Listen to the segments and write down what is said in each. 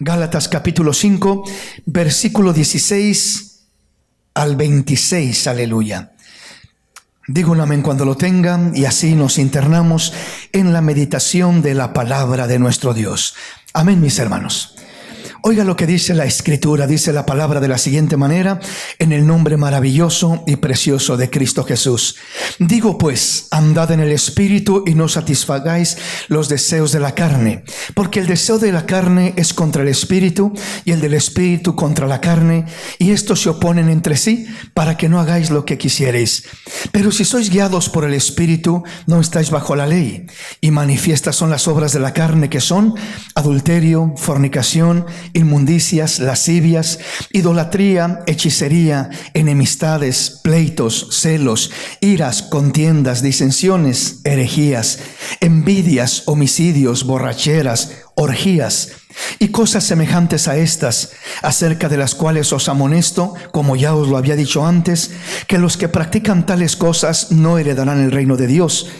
Gálatas capítulo 5, versículo 16 al 26, aleluya. Digo un amén cuando lo tengan y así nos internamos en la meditación de la palabra de nuestro Dios. Amén, mis hermanos. Oiga lo que dice la Escritura, dice la palabra de la siguiente manera, en el nombre maravilloso y precioso de Cristo Jesús. Digo pues, andad en el Espíritu y no satisfagáis los deseos de la carne, porque el deseo de la carne es contra el Espíritu y el del Espíritu contra la carne, y estos se oponen entre sí para que no hagáis lo que quisierais. Pero si sois guiados por el Espíritu, no estáis bajo la ley, y manifiestas son las obras de la carne, que son adulterio, fornicación, inmundicias, lascivias, idolatría, hechicería, enemistades, pleitos, celos, iras, contiendas, disensiones, herejías, envidias, homicidios, borracheras, orgías y cosas semejantes a estas, acerca de las cuales os amonesto, como ya os lo había dicho antes, que los que practican tales cosas no heredarán el reino de Dios.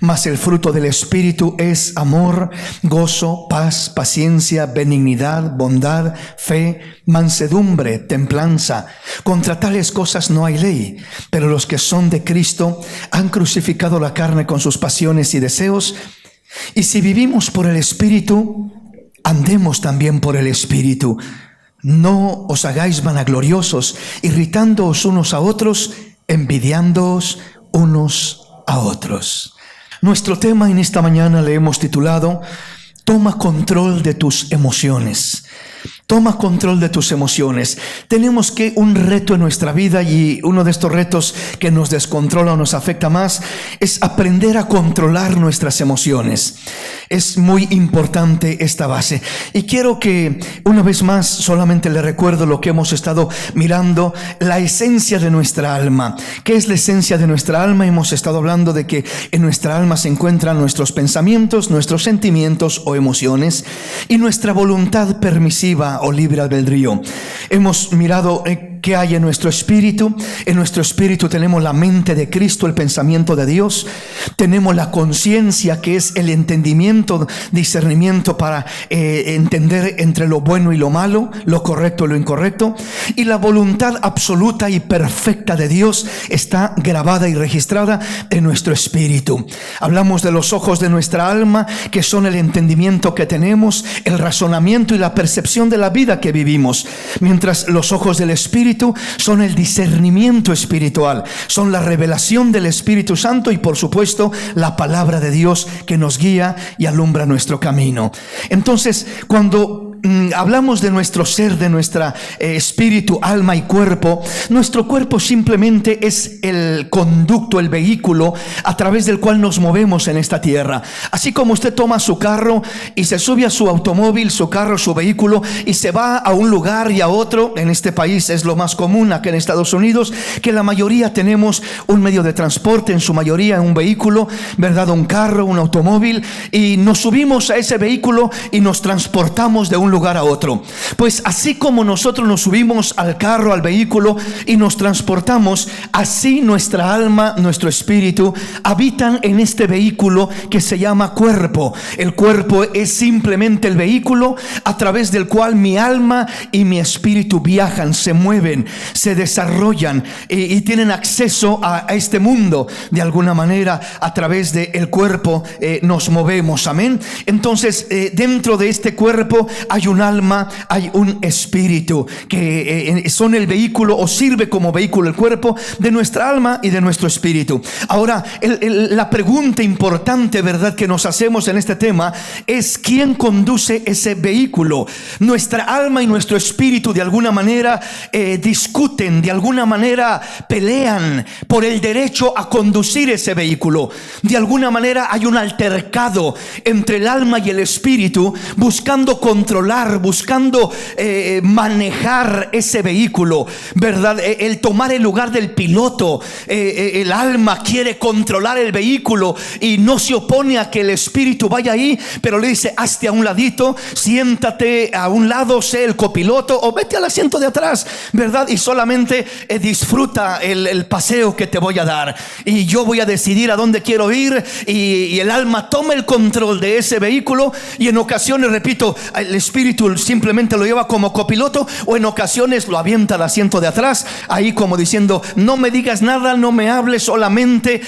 Mas el fruto del Espíritu es amor, gozo, paz, paciencia, benignidad, bondad, fe, mansedumbre, templanza. Contra tales cosas no hay ley, pero los que son de Cristo han crucificado la carne con sus pasiones y deseos. Y si vivimos por el Espíritu, andemos también por el Espíritu. No os hagáis vanagloriosos, irritándoos unos a otros, envidiándoos unos a otros. Nuestro tema en esta mañana le hemos titulado Toma control de tus emociones. Toma control de tus emociones. Tenemos un reto en nuestra vida, y uno de estos retos que nos descontrola o nos afecta más es aprender a controlar nuestras emociones. Es muy importante esta base. Y quiero que una vez más solamente le recuerdo lo que hemos estado mirando, la esencia de nuestra alma. ¿Qué es la esencia de nuestra alma? Hemos estado hablando de que en nuestra alma se encuentran nuestros pensamientos, nuestros sentimientos o emociones y nuestra voluntad permisiva o libre albedrío. Hemos mirado qué hay en nuestro espíritu. En nuestro espíritu tenemos la mente de Cristo, el pensamiento de Dios. Tenemos la conciencia, que es el entendimiento, discernimiento para entender entre lo bueno y lo malo, lo correcto y lo incorrecto. Y la voluntad absoluta y perfecta de Dios está grabada y registrada en nuestro espíritu. Hablamos de los ojos de nuestra alma, que son el entendimiento que tenemos, el razonamiento y la percepción de la vida que vivimos, mientras los ojos del Espíritu son el discernimiento espiritual, son la revelación del Espíritu Santo y por supuesto la palabra de Dios que nos guía y alumbra nuestro camino. Entonces, cuando hablamos de nuestro ser, de nuestra espíritu, alma y cuerpo, nuestro cuerpo simplemente es el conducto, el vehículo a través del cual nos movemos en esta tierra. Así como usted toma su carro y se sube a su automóvil, su carro, su vehículo, y se va a un lugar y a otro. En este país es lo más común, acá en Estados Unidos, que la mayoría tenemos un medio de transporte, en su mayoría un vehículo, ¿verdad? Un carro, un automóvil, y nos subimos a ese vehículo y nos transportamos de un lugar a otro. Pues así como nosotros nos subimos al carro, al vehículo y nos transportamos, así nuestra alma, nuestro espíritu habitan en este vehículo que se llama cuerpo. El cuerpo es simplemente el vehículo a través del cual mi alma y mi espíritu viajan, se mueven, se desarrollan y tienen acceso a este mundo. De alguna manera, a través del cuerpo nos movemos. Amén. Entonces, dentro de este cuerpo hay un alma, hay un espíritu, que son el vehículo, o sirve como vehículo el cuerpo de nuestra alma y de nuestro espíritu. Ahora, la pregunta importante, ¿verdad?, que nos hacemos en este tema es: ¿quién conduce ese vehículo? Nuestra alma y nuestro espíritu de alguna manera discuten, de alguna manera pelean por el derecho a conducir ese vehículo. De alguna manera hay un altercado entre el alma y el espíritu, buscando controlar, buscando manejar ese vehículo, ¿verdad? El tomar el lugar del piloto. El alma quiere controlar el vehículo y no se opone a que el espíritu vaya ahí, pero le dice: hazte a un ladito, siéntate a un lado, sé el copiloto, o vete al asiento de atrás, ¿verdad? Y solamente disfruta el paseo que te voy a dar, y yo voy a decidir a dónde quiero ir. Y el alma toma el control de ese vehículo, y en ocasiones, repito, el espíritu espíritu simplemente lo lleva como copiloto, o en ocasiones lo avienta al asiento de atrás, ahí como diciendo: no me digas nada, no me hables, solamente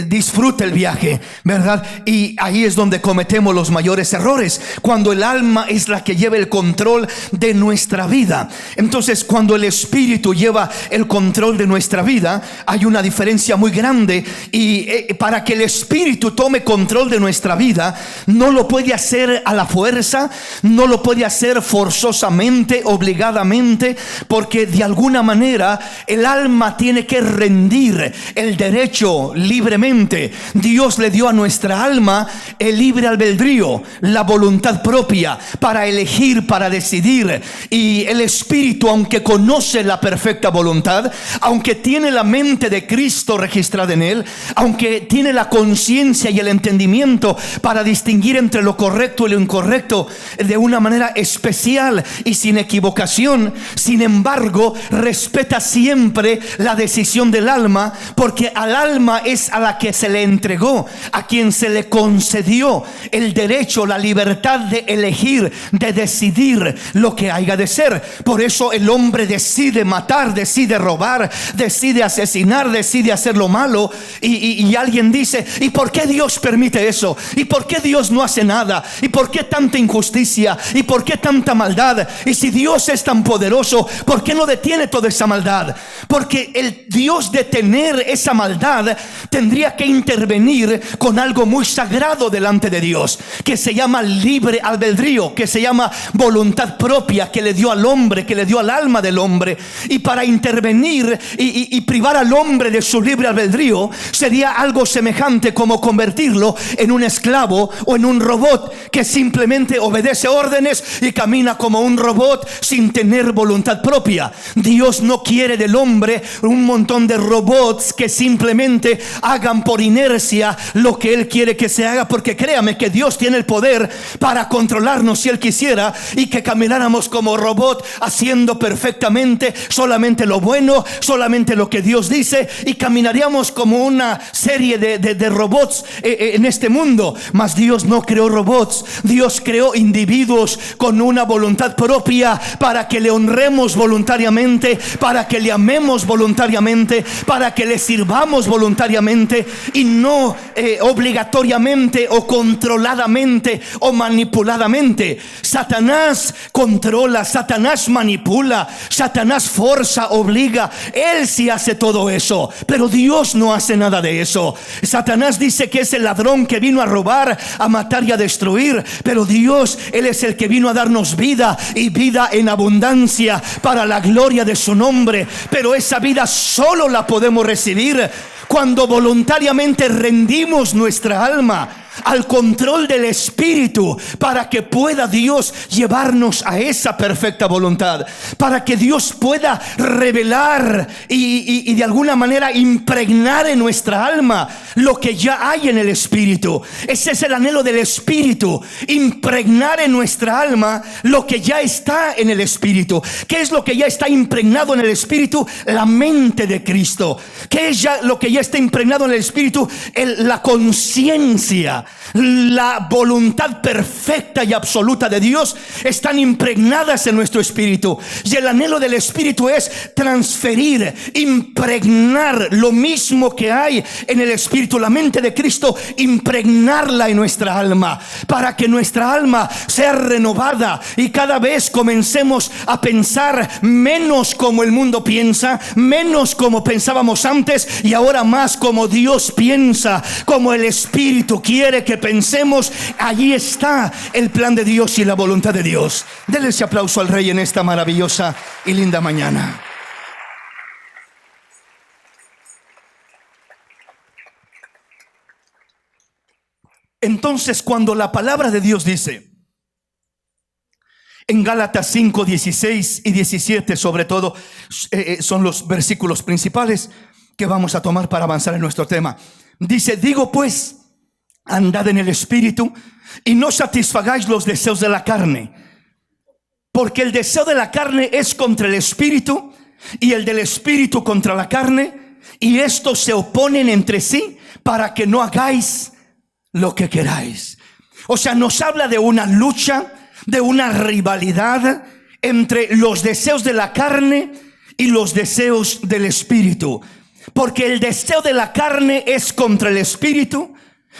disfruta el viaje, ¿verdad? Y ahí es donde cometemos los mayores errores, cuando el alma es la que lleva el control de nuestra vida. Entonces, cuando el espíritu lleva el control de nuestra vida, hay una diferencia muy grande. Y para que el espíritu tome control de nuestra vida, no lo puede hacer a la fuerza, no lo puede hacer forzosamente, obligadamente, porque de alguna manera el alma tiene que rendir el derecho libremente. Dios le dio a nuestra alma el libre albedrío, la voluntad propia para elegir, para decidir. Y el espíritu, aunque conoce la perfecta voluntad, aunque tiene la mente de Cristo registrada en él, aunque tiene la conciencia y el entendimiento para distinguir entre lo correcto y lo incorrecto de una manera especial y sin equivocación, sin embargo respeta siempre la decisión del alma, porque al alma es a la que se le entregó, a quien se le concedió el derecho, la libertad de elegir, de decidir lo que haya de ser. Por eso el hombre decide matar, decide robar, decide asesinar, decide hacer lo malo. Y alguien dice: ¿y por qué Dios permite eso? ¿Y por qué Dios no hace nada? ¿Y por qué tanta injusticia? ¿Y por qué tanta maldad? Y si Dios es tan poderoso, ¿por qué no detiene toda esa maldad? Porque el Dios detener esa maldad tendría que intervenir con algo muy sagrado delante de Dios, que se llama libre albedrío, que se llama voluntad propia, que le dio al hombre, que le dio al alma del hombre. Y para intervenir y privar al hombre de su libre albedrío sería algo semejante como convertirlo en un esclavo o en un robot que simplemente obedece órdenes y camina como un robot sin tener voluntad propia. Dios no quiere del hombre un montón de robots que simplemente hagan por inercia lo que Él quiere que se haga, porque créame que Dios tiene el poder para controlarnos si Él quisiera, y que camináramos como robot haciendo perfectamente solamente lo bueno, solamente lo que Dios dice, y caminaríamos como una serie de robots en este mundo. Mas Dios no creó robots. Dios creó individuos con una voluntad propia para que le honremos voluntariamente, para que le amemos voluntariamente, para que le sirvamos voluntariamente, y no obligatoriamente o controladamente o manipuladamente. Satanás controla, Satanás manipula, Satanás forza, obliga. Él sí hace todo eso, pero Dios no hace nada de eso. Satanás dice que es el ladrón que vino a robar, a matar y a destruir, pero Dios, Él es el que vino a darnos vida, y vida en abundancia, para la gloria de su nombre. Pero esa vida solo la podemos recibir cuando voluntariamente rendimos nuestra alma al control del Espíritu, para que pueda Dios llevarnos a esa perfecta voluntad, para que Dios pueda revelar y de alguna manera impregnar en nuestra alma lo que ya hay en el Espíritu. Ese es el anhelo del Espíritu, impregnar en nuestra alma lo que ya está en el Espíritu. ¿Qué es lo que ya está impregnado en el Espíritu? La mente de Cristo. ¿Qué es ya lo que ya está impregnado en el Espíritu? La conciencia, la voluntad perfecta y absoluta de Dios están impregnadas en nuestro espíritu. Y el anhelo del Espíritu es transferir, impregnar lo mismo que hay en el Espíritu, la mente de Cristo, impregnarla en nuestra alma, para que nuestra alma sea renovada y cada vez comencemos a pensar menos como el mundo piensa, menos como pensábamos antes, y ahora más como Dios piensa, como el Espíritu quiere que pensemos. Allí está el plan de Dios y la voluntad de Dios. Denle ese aplauso al Rey en esta maravillosa y linda mañana. Entonces, cuando la palabra de Dios dice en Gálatas 5, 16 y 17, sobre todo, son los versículos principales que vamos a tomar para avanzar en nuestro tema. Dice: digo pues, andad en el Espíritu y no satisfagáis los deseos de la carne, porque el deseo de la carne es contra el Espíritu, y el del Espíritu contra la carne, y estos se oponen entre sí para que no hagáis lo que queráis. O sea, nos habla de una lucha, de una rivalidad entre los deseos de la carne y los deseos del espíritu. Porque el deseo de la carne es contra el espíritu,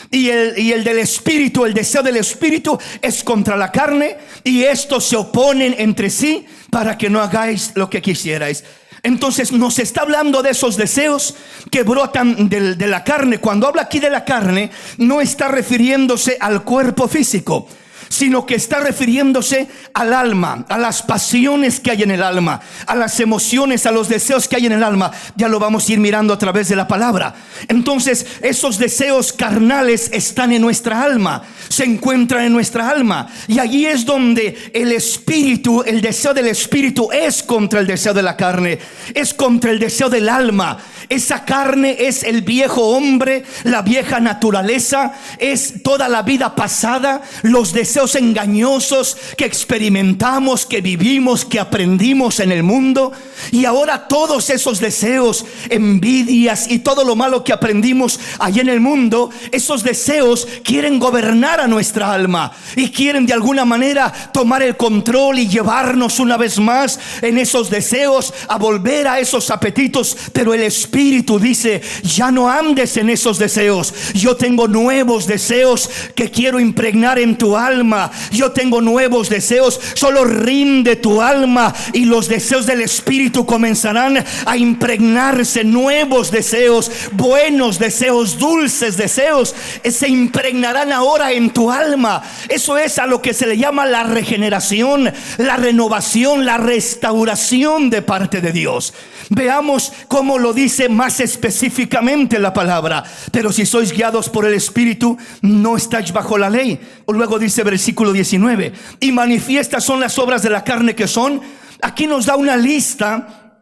y el del espíritu, el deseo del espíritu es contra la carne, y estos se oponen entre sí para que no hagáis lo que quisierais. Entonces nos está hablando de esos deseos que brotan de la carne. Cuando habla aquí de la carne, no está refiriéndose al cuerpo físico, sino que está refiriéndose al alma, a las pasiones que hay en el alma, a las emociones, a los deseos que hay en el alma. Ya lo vamos a ir mirando a través de la palabra. Entonces esos deseos carnales están en nuestra alma, se encuentran en nuestra alma, y allí es donde el espíritu, el deseo del espíritu es contra el deseo de la carne, es contra el deseo del alma. Esa carne es el viejo hombre, la vieja naturaleza, es toda la vida pasada, los deseos engañosos que experimentamos, que vivimos, que aprendimos en el mundo. Y ahora todos esos deseos, envidias y todo lo malo que aprendimos allá en el mundo, esos deseos quieren gobernar a nuestra alma y quieren de alguna manera tomar el control y llevarnos una vez más en esos deseos, a volver a esos apetitos. Pero el Espíritu dice: ya no andes en esos deseos. Yo tengo nuevos deseos que quiero impregnar en tu alma. Yo tengo nuevos deseos. Solo rinde tu alma y los deseos del Espíritu comenzarán a impregnarse. Nuevos deseos, buenos deseos, dulces deseos se impregnarán ahora en tu alma. Eso es a lo que se le llama la regeneración, la renovación, la restauración de parte de Dios. Veamos cómo lo dice más específicamente la palabra. Pero si sois guiados por el Espíritu, no estáis bajo la ley. Luego dice versículo 19: y manifiestas son las obras de la carne, que son. Aquí nos da una lista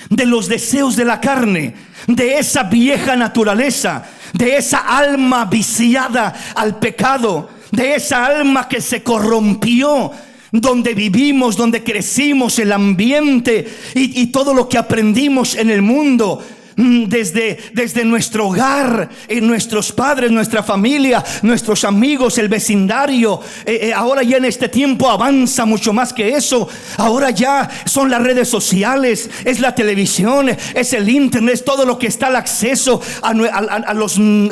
de los deseos de la carne, de esa vieja naturaleza, de esa alma viciada al pecado, de esa alma que se corrompió, donde vivimos, donde crecimos, el ambiente y todo lo que aprendimos en el mundo. Desde nuestro hogar, nuestros padres, nuestra familia, nuestros amigos, el vecindario. Ahora ya en este tiempo avanza mucho más que eso. Ahora ya son las redes sociales, es la televisión, es el internet, es todo lo que está al acceso en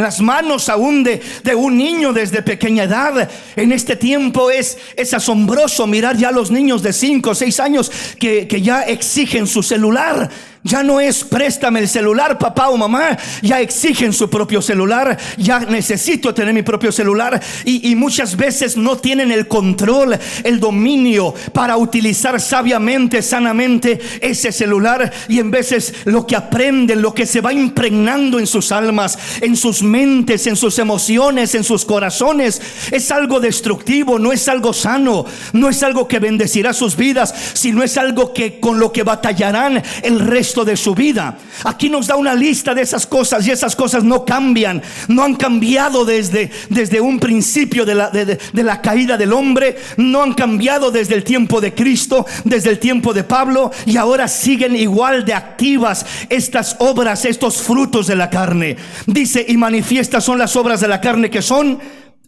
las manos aún de un niño desde pequeña edad. En este tiempo es asombroso mirar ya a los niños de 5 o 6 años que ya exigen su celular. Ya no es préstame el celular, papá o mamá. Ya exigen su propio celular. Ya necesito tener mi propio celular. Y muchas veces no tienen el control, el dominio para utilizar sabiamente, sanamente ese celular. Y en veces lo que aprenden, lo que se va impregnando en sus almas, en sus mentes, en sus emociones, en sus corazones, es algo destructivo. No es algo sano, no es algo que bendecirá sus vidas, sino es algo que con lo que batallarán el resto de su vida. Aquí nos da una lista de esas cosas, y esas cosas no cambian, no han cambiado desde un principio de la caída del hombre, no han cambiado desde el tiempo de Cristo, desde el tiempo de Pablo, y ahora siguen igual de activas estas obras, estos frutos de la carne. Dice: y manifiestas son las obras de la carne, que son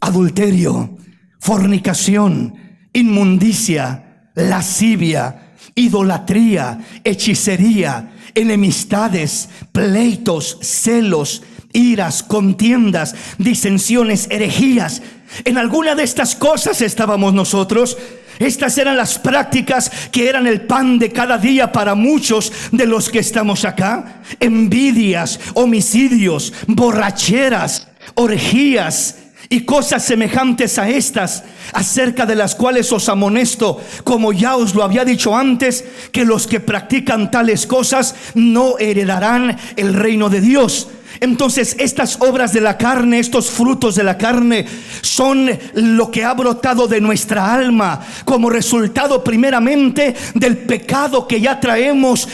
adulterio, fornicación, inmundicia, lascivia, idolatría, hechicería, enemistades, pleitos, celos, iras, contiendas, disensiones, herejías. En alguna de estas cosas estábamos nosotros. Estas eran las prácticas que eran el pan de cada día para muchos de los que estamos acá. Envidias, homicidios, borracheras, orgías y cosas semejantes a estas, acerca de las cuales os amonesto, como ya os lo había dicho antes, que los que practican tales cosas no heredarán el reino de Dios. Entonces estas obras de la carne, estos frutos de la carne, son lo que ha brotado de nuestra alma como resultado primeramente del pecado que ya traemos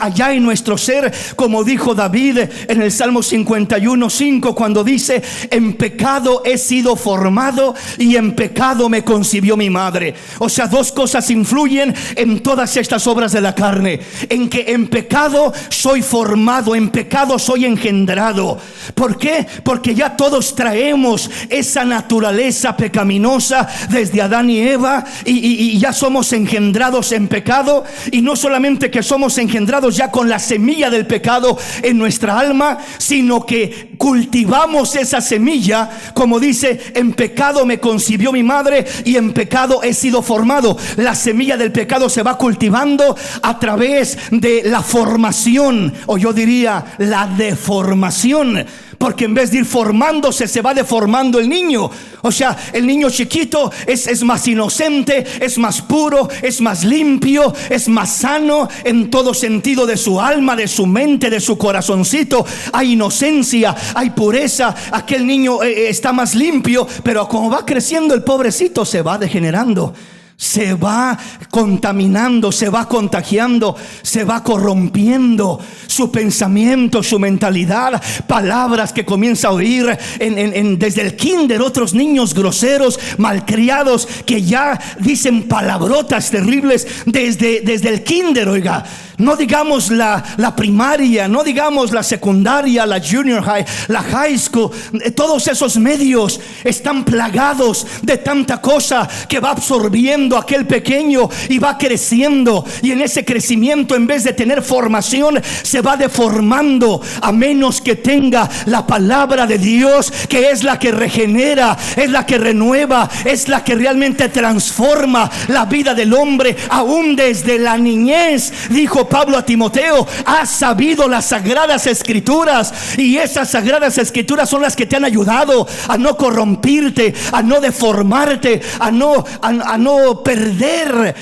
allá en nuestro ser, como dijo David en el Salmo 51:5, cuando dice: en pecado he sido formado y en pecado me concibió mi madre. O sea, dos cosas influyen en todas estas obras de la carne: en que en pecado soy formado, en pecado pecado soy engendrado. ¿Por qué? Porque ya todos traemos esa naturaleza pecaminosa desde Adán y Eva, y ya somos engendrados en pecado. Y no solamente que somos engendrados ya con la semilla del pecado en nuestra alma, sino que cultivamos esa semilla, como dice: en pecado me concibió mi madre y en pecado he sido formado. La semilla del pecado se va cultivando a través de la formación, o yo diría la deformación, porque en vez de ir formándose, se va deformando el niño. O sea, el niño chiquito es más inocente, es más puro, es más limpio, es más sano en todo sentido de su alma, de su mente, de su corazoncito. Hay inocencia, hay pureza. Aquel niño está más limpio, pero como va creciendo, el pobrecito se va degenerando, se va contaminando, se va contagiando, se va corrompiendo su pensamiento, su mentalidad. Palabras que comienza a oír desde el kinder, otros niños groseros, malcriados, que ya dicen palabrotas terribles desde el kinder. Oiga, no digamos la primaria, no digamos la secundaria, la junior high, la high school. Todos esos medios están plagados de tanta cosa que va absorbiendo aquel pequeño y va creciendo. Y en ese crecimiento, en vez de tener formación, se va deformando, a menos que tenga la palabra de Dios, que es la que regenera, es la que renueva, es la que realmente transforma la vida del hombre. Aún desde la niñez, dijo Pablo a Timoteo, has sabido las sagradas escrituras, y esas sagradas escrituras son las que te han ayudado a no corrompirte, a no deformarte, a no perder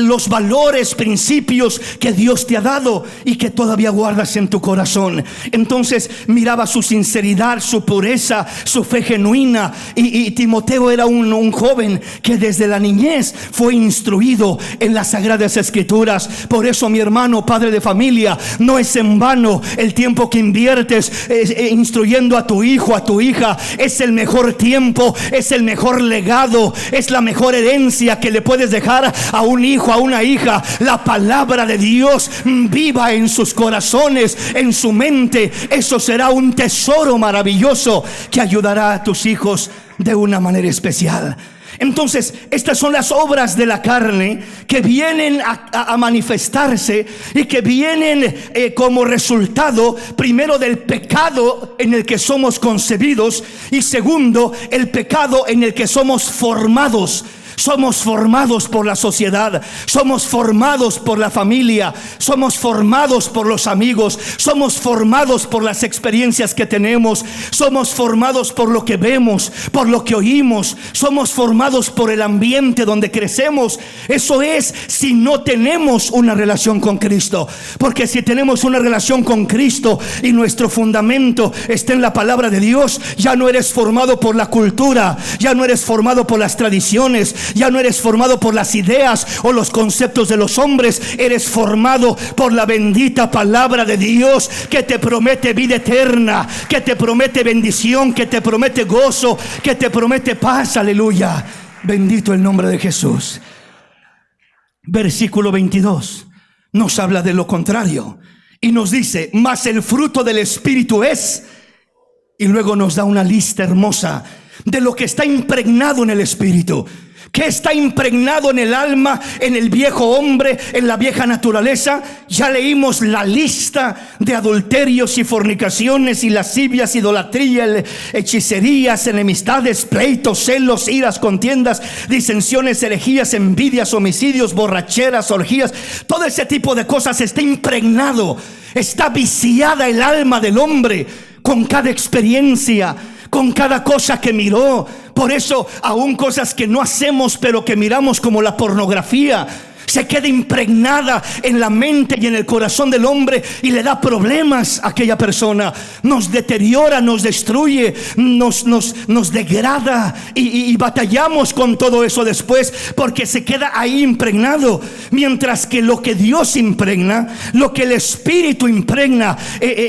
los valores, principios que Dios te ha dado y que todavía guardas en tu corazón. Entonces miraba su sinceridad, su pureza, su fe genuina, y Timoteo era un joven que desde la niñez fue instruido en las sagradas escrituras. Por eso, mi hermano, padre de familia, no es en vano el tiempo que inviertes instruyendo a tu hijo, a tu hija. Es el mejor tiempo, es el mejor legado, es la mejor herencia que le puedes dejar a un hijo, a una hija. La palabra de Dios viva en sus corazones, en su mente. Eso será un tesoro maravilloso que ayudará a tus hijos de una manera especial. Entonces, estas son las obras de la carne que vienen a manifestarse y que vienen como resultado, primero, del pecado en el que somos concebidos, y segundo, el pecado en el que somos formados. Somos formados por la sociedad, somos formados por la familia, somos formados por los amigos, somos formados por las experiencias que tenemos, somos formados por lo que vemos, por lo que oímos, somos formados por el ambiente donde crecemos. Eso es, si no tenemos una relación con Cristo. Porque si tenemos una relación con Cristo y nuestro fundamento está en la palabra de Dios, ya no eres formado por la cultura, ya no eres formado por las tradiciones, ya no eres formado por las ideas o los conceptos de los hombres. Eres formado por la bendita palabra de Dios, que te promete vida eterna, que te promete bendición, que te promete gozo, que te promete paz. Aleluya, bendito el nombre de Jesús. Versículo 22 nos habla de lo contrario y nos dice: mas el fruto del Espíritu es, y luego nos da una lista hermosa de lo que está impregnado en el Espíritu. ¿Qué está impregnado en el alma, en el viejo hombre, en la vieja naturaleza? Ya leímos la lista de adulterios y fornicaciones y lascivias, idolatría, hechicerías, enemistades, pleitos, celos, iras, contiendas, disensiones, herejías, envidias, homicidios, borracheras, orgías. Todo ese tipo de cosas está impregnado, está viciada el alma del hombre con cada experiencia, con cada cosa que miró. Por eso, aún cosas que no hacemos pero que miramos, como la pornografía, se queda impregnada en la mente y en el corazón del hombre y le da problemas a aquella persona. Nos deteriora, nos destruye, nos degrada, y batallamos con todo eso después, porque se queda ahí impregnado. Mientras que lo que Dios impregna, lo que el Espíritu impregna,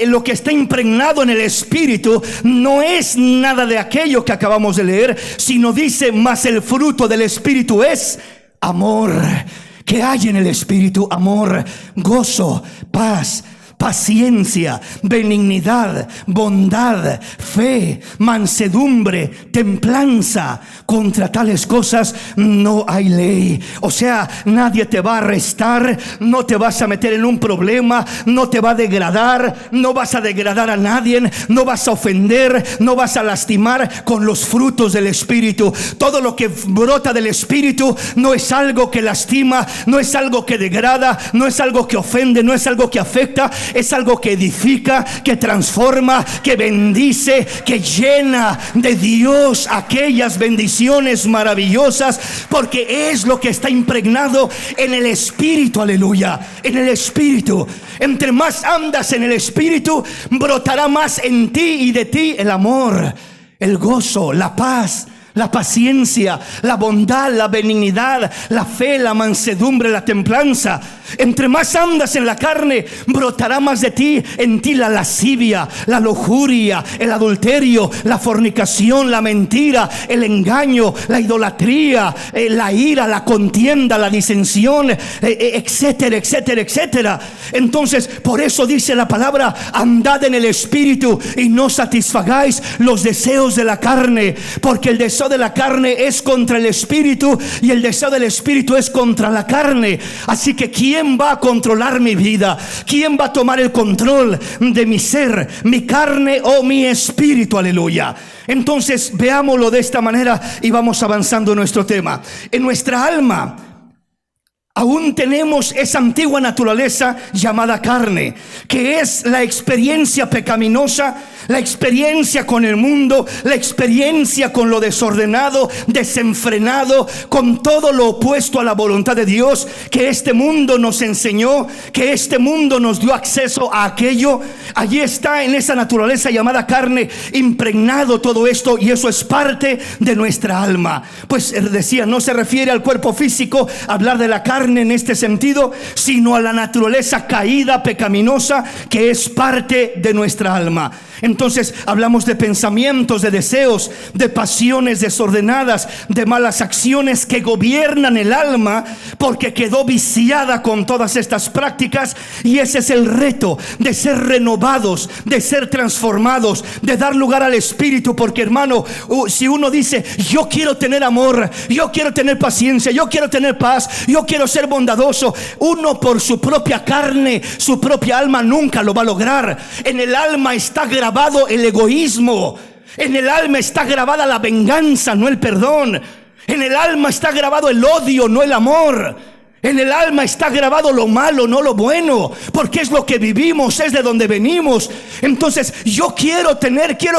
lo que está impregnado en el Espíritu, no es nada de aquello que acabamos de leer, sino dice: mas el fruto del Espíritu es amor. ¿Qué hay en el Espíritu? Amor, gozo, paz, paciencia, benignidad, bondad, fe, mansedumbre, templanza. Contra tales cosas no hay ley. O sea, nadie te va a arrestar, no te vas a meter en un problema, no te va a degradar, no vas a degradar a nadie, no vas a ofender, no vas a lastimar con los frutos del Espíritu. Todo lo que brota del Espíritu no es algo que lastima, no es algo que degrada, no es algo que ofende, no es algo que afecta. Es algo que edifica, que transforma, que bendice, que llena de Dios aquellas bendiciones maravillosas, porque es lo que está impregnado en el Espíritu. Aleluya, en el Espíritu. Entre más andas en el Espíritu, brotará más en ti y de ti el amor, el gozo, la paz, la paciencia, la bondad, la benignidad, la fe, la mansedumbre, la templanza. Entre más andas en la carne, brotará más de ti, en ti la lascivia, la lujuria, el adulterio, la fornicación, la mentira, el engaño, la idolatría, la ira, la contienda, la disensión, etcétera, etcétera, etcétera. Entonces, por eso dice la palabra: andad en el Espíritu y no satisfagáis los deseos de la carne, porque el deseo de la carne es contra el Espíritu y el deseo del Espíritu es contra la carne. Así que ¿quién va a controlar mi vida? ¿Quién va a tomar el control de mi ser, mi carne o mi espíritu? Aleluya. Entonces veámoslo de esta manera y vamos avanzando en nuestro tema. En nuestra alma aún tenemos esa antigua naturaleza llamada carne, que es la experiencia pecaminosa, la experiencia con el mundo, la experiencia con lo desordenado, desenfrenado, con todo lo opuesto a la voluntad de Dios, que este mundo nos enseñó, que este mundo nos dio acceso a aquello. Allí está, en esa naturaleza llamada carne, impregnado todo esto, y eso es parte de nuestra alma. Pues decía, no se refiere al cuerpo físico hablar de la carne en este sentido, sino a la naturaleza caída, pecaminosa, que es parte de nuestra alma. Entonces hablamos de pensamientos, de deseos, de pasiones desordenadas, de malas acciones que gobiernan el alma, porque quedó viciada con todas estas prácticas. Y ese es el reto, de ser renovados, de ser transformados, de dar lugar al Espíritu. Porque, hermano, si uno dice: yo quiero tener amor, yo quiero tener paciencia, yo quiero tener paz, yo quiero ser bondadoso, uno por su propia carne, su propia alma, nunca lo va a lograr. En el alma está grabado el egoísmo, en el alma está grabada la venganza, no el perdón. En el alma está grabado el odio, no el amor. En el alma está grabado lo malo, no lo bueno, porque es lo que vivimos, es de donde venimos. Entonces yo quiero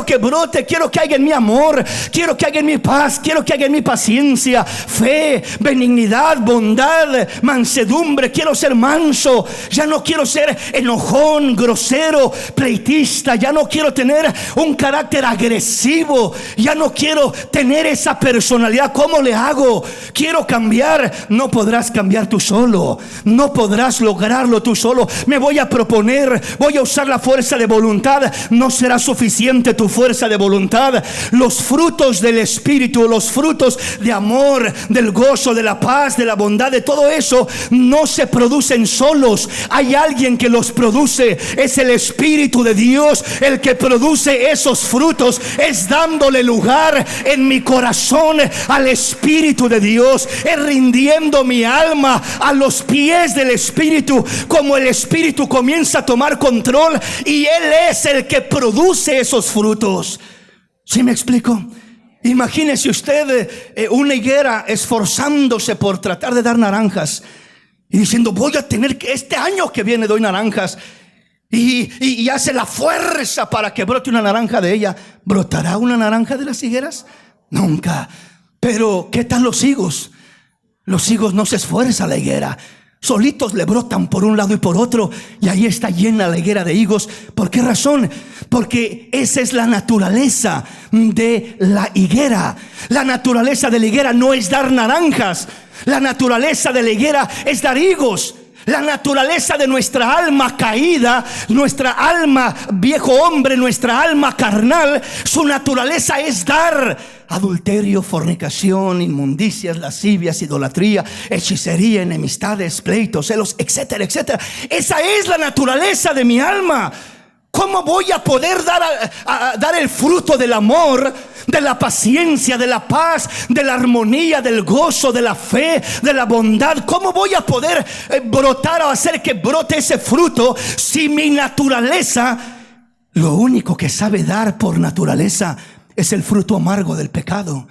que brote, quiero que haya en mi amor, quiero que haya en mi paz, quiero que haya en mi paciencia, fe, benignidad, bondad, mansedumbre. Quiero ser manso, ya no quiero ser enojón, grosero, pleitista. Ya no quiero tener un carácter agresivo, ya no quiero tener esa personalidad. ¿Cómo le hago? Quiero cambiar. No podrás cambiar tú solo, no podrás lograrlo tú solo. Me voy a proponer, voy a usar la fuerza de voluntad. No será suficiente tu fuerza de voluntad. Los frutos del Espíritu, los frutos de amor, del gozo, de la paz, de la bondad, de todo eso, no se producen solos. Hay alguien que los produce, es el Espíritu de Dios el que produce esos frutos. Es dándole lugar en mi corazón al Espíritu de Dios, es rindiendo mi alma a los pies del Espíritu, como el Espíritu comienza a tomar control, y Él es el que produce esos frutos. ¿Sí me explico? Imagínese usted una higuera esforzándose por tratar de dar naranjas y diciendo: voy a tener que, este año que viene doy naranjas, y hace la fuerza para que brote una naranja de ella. ¿Brotará una naranja de las higueras? Nunca. Pero ¿qué tal los higos? Los higos no se esfuerza la higuera, solitos le brotan por un lado y por otro, y ahí está llena la higuera de higos. ¿Por qué razón? Porque esa es la naturaleza de la higuera. La naturaleza de la higuera no es dar naranjas, la naturaleza de la higuera es dar higos. La naturaleza de nuestra alma caída, nuestra alma viejo hombre, nuestra alma carnal, su naturaleza es dar. Adulterio, fornicación, inmundicias, lascivias, idolatría, hechicería, enemistades, pleitos, celos, etcétera, etcétera. Esa es la naturaleza de mi alma. ¿Cómo voy a poder dar el fruto del amor, de la paciencia, de la paz, de la armonía, del gozo, de la fe, de la bondad? ¿Cómo voy a poder brotar o hacer que brote ese fruto si mi naturaleza, lo único que sabe dar por naturaleza, es el fruto amargo del pecado?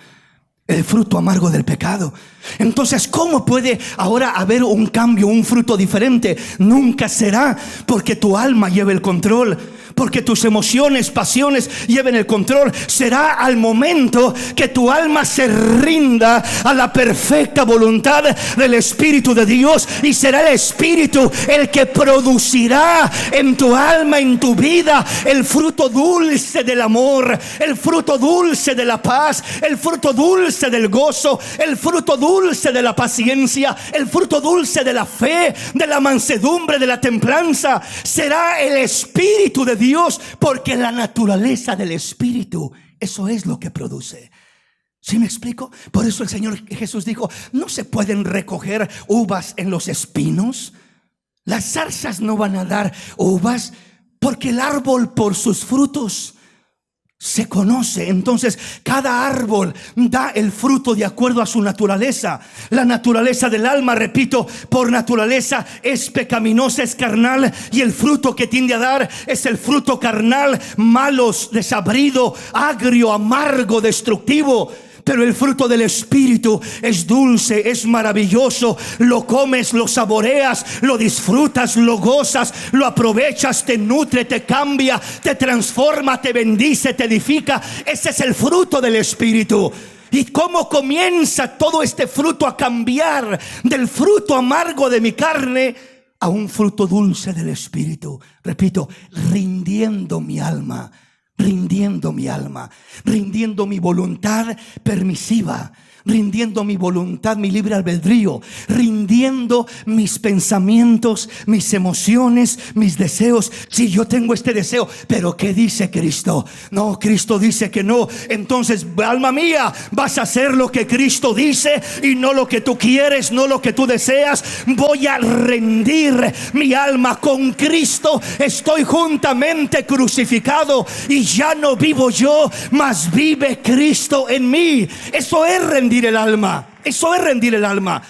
El fruto amargo del pecado. Entonces, ¿cómo puede ahora haber un cambio, un fruto diferente? Nunca será, porque tu alma lleva el control, porque tus emociones, pasiones lleven el control. Será al momento que tu alma se rinda a la perfecta voluntad del Espíritu de Dios, y será el Espíritu el que producirá en tu alma, en tu vida, el fruto dulce del amor, el fruto dulce de la paz, el fruto dulce del gozo, el fruto dulce de la paciencia, el fruto dulce de la fe, de la mansedumbre, de la templanza. Será el Espíritu de Dios, porque la naturaleza del Espíritu, eso es lo que produce. ¿Sí me explico? Por eso el Señor Jesús dijo: no se pueden recoger uvas en los espinos. Las zarzas no van a dar uvas, porque el árbol por sus frutos se conoce. Entonces, cada árbol da el fruto de acuerdo a su naturaleza. La naturaleza del alma, repito, por naturaleza es pecaminosa, es carnal, y el fruto que tiende a dar es el fruto carnal, malos, desabrido, agrio, amargo, destructivo. Pero el fruto del Espíritu es dulce, es maravilloso. Lo comes, lo saboreas, lo disfrutas, lo gozas, lo aprovechas, te nutre, te cambia, te transforma, te bendice, te edifica. Ese es el fruto del Espíritu. ¿Y cómo comienza todo este fruto a cambiar del fruto amargo de mi carne a un fruto dulce del Espíritu? Repito, rindiendo mi alma, rindiendo mi voluntad permisiva, rindiendo mi voluntad, mi libre albedrío, rindiendo mis pensamientos, mis emociones, mis deseos. Si yo tengo este deseo, pero ¿qué dice Cristo? No, Cristo dice que no. Entonces, alma mía, vas a hacer lo que Cristo dice y no lo que tú quieres, no lo que tú deseas. Voy a rendir mi alma con Cristo. Estoy juntamente crucificado, y ya no vivo yo, mas vive Cristo en mí. Eso es rendir el alma. Eso es rendir el alma.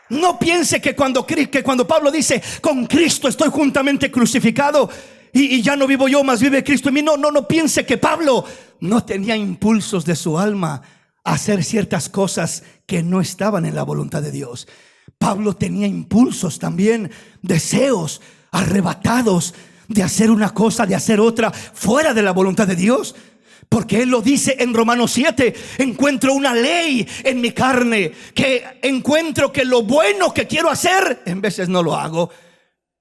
No piense que cuando Pablo dice: con Cristo estoy juntamente crucificado y ya no vivo yo, mas vive Cristo en mí. No piense que Pablo no tenía impulsos de su alma a hacer ciertas cosas que no estaban en la voluntad de Dios. Pablo tenía impulsos también, deseos arrebatados de hacer una cosa, de hacer otra, fuera de la voluntad de Dios. Porque él lo dice en Romanos 7: encuentro una ley en mi carne, que encuentro que lo bueno que quiero hacer, en veces no lo hago,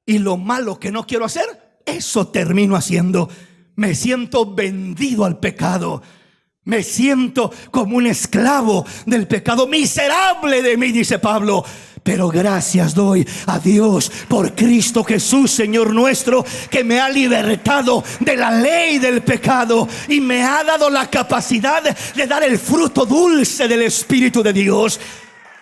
y lo malo que no quiero hacer, eso termino haciendo. Me siento vendido al pecado. Me siento como un esclavo del pecado. Miserable de mí, dice Pablo. Pero gracias doy a Dios por Cristo Jesús, Señor nuestro, que me ha libertado de la ley del pecado y me ha dado la capacidad de dar el fruto dulce del Espíritu de Dios.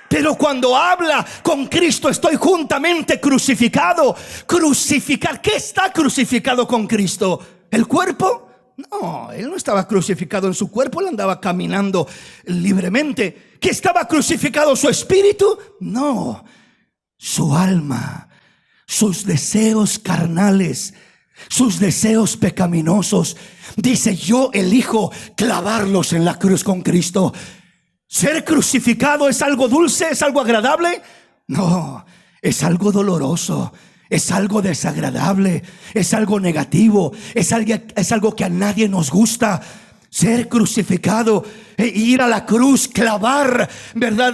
Pero cuando habla con Cristo estoy juntamente crucificado. Crucificar, ¿qué está crucificado con Cristo? ¿El cuerpo? No, él no estaba crucificado en su cuerpo, él andaba caminando libremente. ¿Que estaba crucificado su espíritu? No, su alma, sus deseos carnales, sus deseos pecaminosos. Dice: yo elijo clavarlos en la cruz con Cristo. ¿Ser crucificado es algo dulce? ¿Es algo agradable? No, es algo doloroso. Es algo desagradable, es algo negativo, es algo que a nadie nos gusta. Ser crucificado ir a la cruz, clavar, ¿verdad?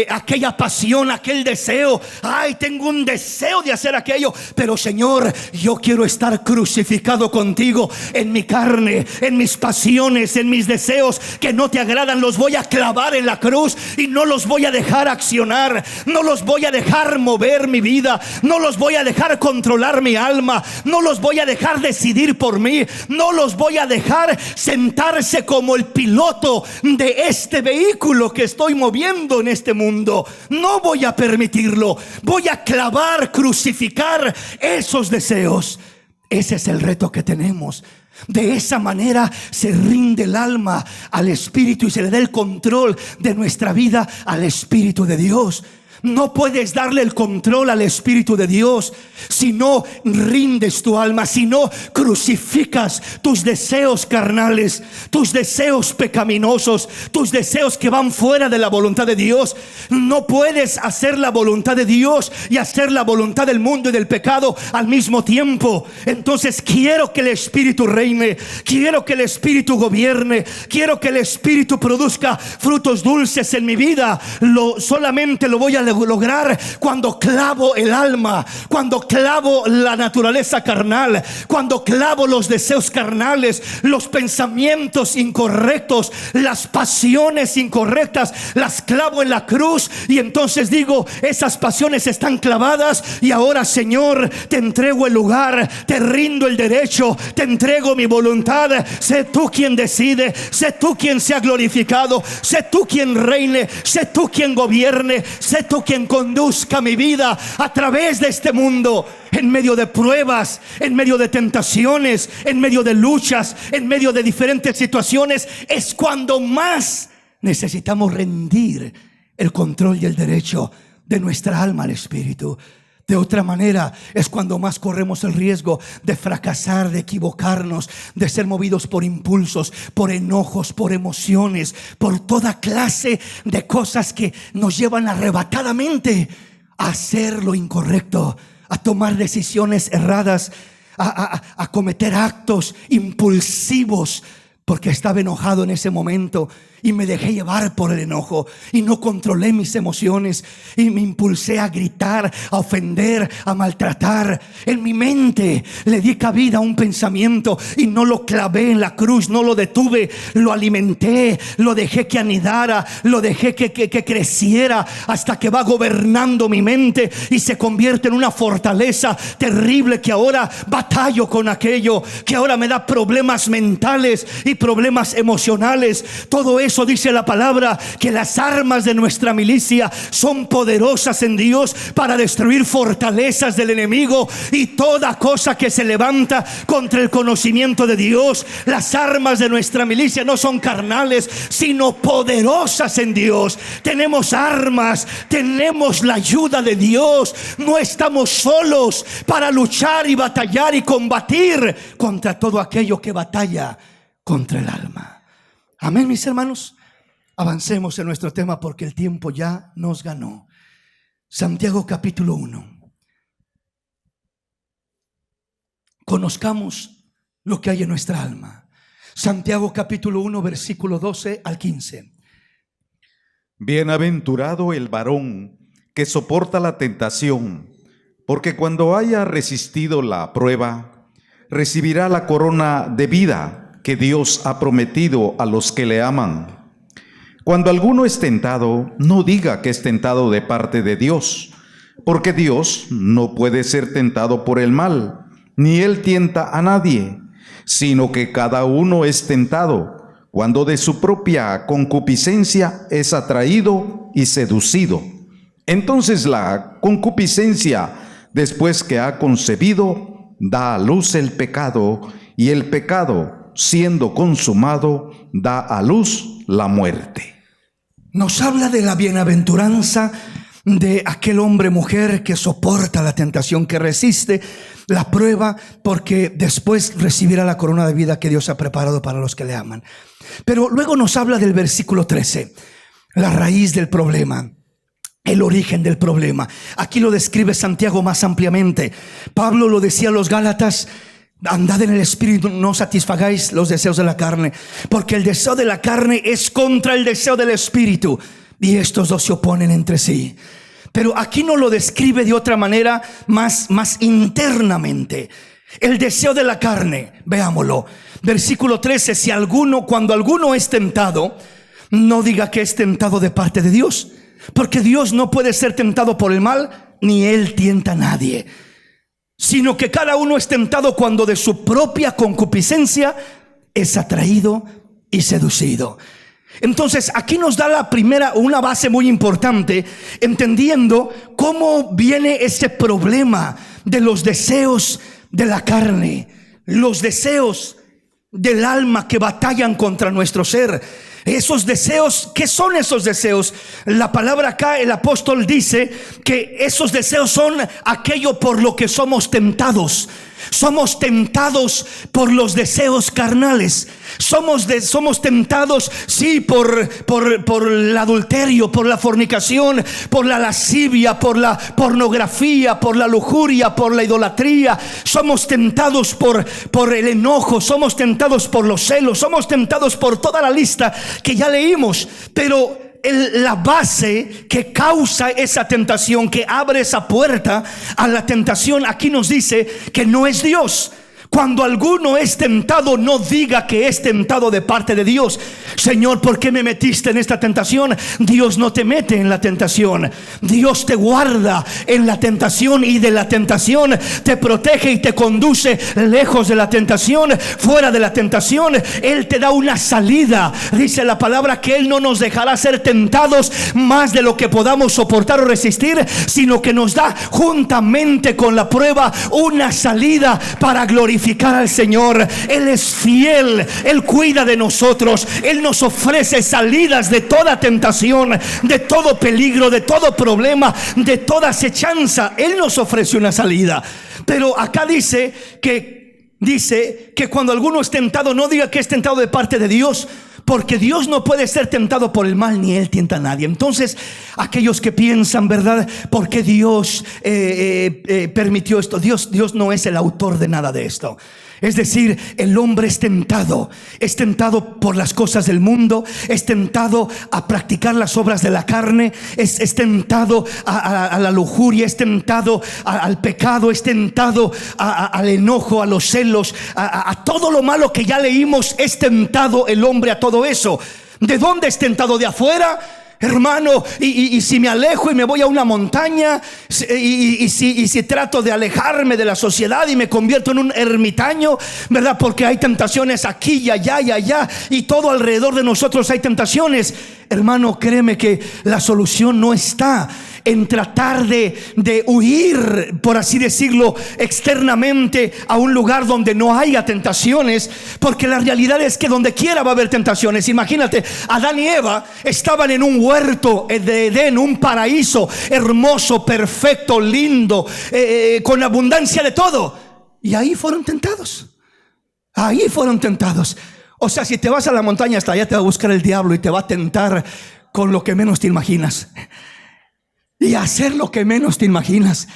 Aquella pasión, aquel deseo. Ay, tengo un deseo de hacer aquello, pero Señor, yo quiero estar crucificado contigo en mi carne, en mis pasiones, en mis deseos que no te agradan. Los voy a clavar en la cruz y no los voy a dejar accionar, no los voy a dejar mover mi vida, no los voy a dejar controlar mi alma, no los voy a dejar decidir por mí, no los voy a dejar sentarse como el piloto de este vehículo que estoy moviendo en este mundo. No voy a permitirlo. Voy a clavar, crucificar esos deseos. Ese es el reto que tenemos. De esa manera se rinde el alma al Espíritu y se le da el control de nuestra vida al Espíritu de Dios. No puedes darle el control al Espíritu de Dios si no rindes tu alma, si no crucificas tus deseos carnales, tus deseos pecaminosos, tus deseos que van fuera de la voluntad de Dios. No puedes hacer la voluntad de Dios y hacer la voluntad del mundo y del pecado al mismo tiempo. Entonces quiero que el Espíritu reine, quiero que el Espíritu gobierne, quiero que el Espíritu produzca frutos dulces en mi vida. Solamente lo voy a lograr cuando clavo el alma, cuando clavo la naturaleza carnal, cuando clavo los deseos carnales, los pensamientos incorrectos, las pasiones incorrectas, las clavo en la cruz. Y entonces digo, esas pasiones están clavadas y ahora, Señor, te entrego el lugar, te rindo el derecho, te entrego mi voluntad. Sé tú quien decide, sé tú quien sea glorificado, sé tú quien reine, sé tú quien gobierne, sé tú quien conduzca mi vida a través de este mundo. En medio de pruebas, en medio de tentaciones, en medio de luchas, en medio de diferentes situaciones, es cuando más necesitamos rendir el control y el derecho de nuestra alma al Espíritu. De otra manera es cuando más corremos el riesgo de fracasar, de equivocarnos, de ser movidos por impulsos, por enojos, por emociones, por toda clase de cosas que nos llevan arrebatadamente a hacer lo incorrecto, a tomar decisiones erradas, a cometer actos impulsivos, porque estaba enojado en ese momento y me dejé llevar por el enojo y no controlé mis emociones y me impulsé a gritar, a ofender, a maltratar. En mi mente le di cabida a un pensamiento y no lo clavé en la cruz, no lo detuve, lo alimenté, lo dejé que anidara, lo dejé que creciera hasta que va gobernando mi mente y se convierte en una fortaleza terrible, que ahora batallo con aquello, que ahora me da problemas mentales y problemas emocionales. Todo eso dice la palabra, que las armas de nuestra milicia son poderosas en Dios para destruir fortalezas del enemigo y toda cosa que se levanta contra el conocimiento de Dios. Las armas de nuestra milicia no son carnales, sino poderosas en Dios. Tenemos armas, tenemos la ayuda de Dios. No estamos solos para luchar y batallar y combatir contra todo aquello que batalla contra el alma. Amén, mis hermanos. Avancemos en nuestro tema porque el tiempo ya nos ganó. Santiago capítulo 1. Conozcamos lo que hay en nuestra alma. Santiago capítulo 1, versículo 12 al 15. Bienaventurado el varón que soporta la tentación, porque cuando haya resistido la prueba, recibirá la corona de vida que Dios ha prometido a los que le aman. Cuando alguno es tentado, no diga que es tentado de parte de Dios, porque Dios no puede ser tentado por el mal, ni Él tienta a nadie, sino que cada uno es tentado cuando de su propia concupiscencia es atraído y seducido. Entonces la concupiscencia, después que ha concebido, da a luz el pecado, y el pecado, siendo consumado, da a luz la muerte. Nos habla de la bienaventuranza de aquel hombre, mujer que soporta la tentación, que resiste la prueba, porque después recibirá la corona de vida que Dios ha preparado para los que le aman. Pero luego nos habla del versículo 13, la raíz del problema, el origen del problema. Aquí lo describe Santiago más ampliamente. Pablo lo decía a los Gálatas: andad en el Espíritu, no satisfagáis los deseos de la carne, porque el deseo de la carne es contra el deseo del Espíritu, y estos dos se oponen entre sí. Pero aquí no lo describe de otra manera, más internamente. El deseo de la carne, veámoslo. Versículo 13: cuando alguno es tentado, no diga que es tentado de parte de Dios, porque Dios no puede ser tentado por el mal, ni Él tienta a nadie, sino que cada uno es tentado cuando de su propia concupiscencia es atraído y seducido. Entonces aquí nos da una base muy importante, entendiendo cómo viene ese problema de los deseos de la carne, los deseos del alma que batallan contra nuestro ser. Esos deseos, ¿qué son esos deseos? La palabra acá, el apóstol dice que esos deseos son aquello por lo que somos tentados. Somos tentados por los deseos carnales. Somos tentados, sí, por el adulterio, por la fornicación, por la lascivia, por la pornografía, por la lujuria, por la idolatría. Somos tentados por el enojo, somos tentados por los celos, somos tentados por toda la lista que ya leímos. Pero la base que causa esa tentación, que abre esa puerta a la tentación, aquí nos dice que no es Dios. Cuando alguno es tentado, no diga que es tentado de parte de Dios. Señor, ¿por qué me metiste en esta tentación? Dios no te mete en la tentación. Dios te guarda en la tentación, y de la tentación te protege y te conduce lejos de la tentación, fuera de la tentación. Él te da una salida. Dice la palabra que Él no nos dejará ser tentados más de lo que podamos soportar o resistir, sino que nos da juntamente con la prueba una salida para glorificar al Señor. Él es fiel, Él cuida de nosotros, Él nos ofrece salidas de toda tentación, de todo peligro, de todo problema, de toda acechanza. Él nos ofrece una salida. Pero acá dice que cuando alguno es tentado, no diga que es tentado de parte de Dios, porque Dios no puede ser tentado por el mal, ni Él tienta a nadie. Entonces, aquellos que piensan, ¿verdad?, ¿por qué Dios permitió esto? Dios no es el autor de nada de esto. Es decir, el hombre es tentado por las cosas del mundo, es tentado a practicar las obras de la carne, es tentado a la lujuria, es tentado al pecado, es tentado al enojo, a los celos, a todo lo malo que ya leímos. Es tentado el hombre a todo eso. ¿De dónde es tentado? ¿De afuera? Hermano, y si me alejo y me voy a una montaña, y si trato de alejarme de la sociedad y me convierto en un ermitaño, ¿verdad? Porque hay tentaciones aquí y allá, y todo alrededor de nosotros hay tentaciones. Hermano, créeme que la solución no está en tratar de huir, por así decirlo, externamente a un lugar donde no haya tentaciones, porque la realidad es que donde quiera va a haber tentaciones. Imagínate, Adán y Eva estaban en un huerto de Edén, un paraíso hermoso, perfecto, lindo, con abundancia de todo, y ahí fueron tentados. O sea, si te vas a la montaña, hasta allá te va a buscar el diablo y te va a tentar con lo que menos te imaginas, y hacer lo que menos te imaginas.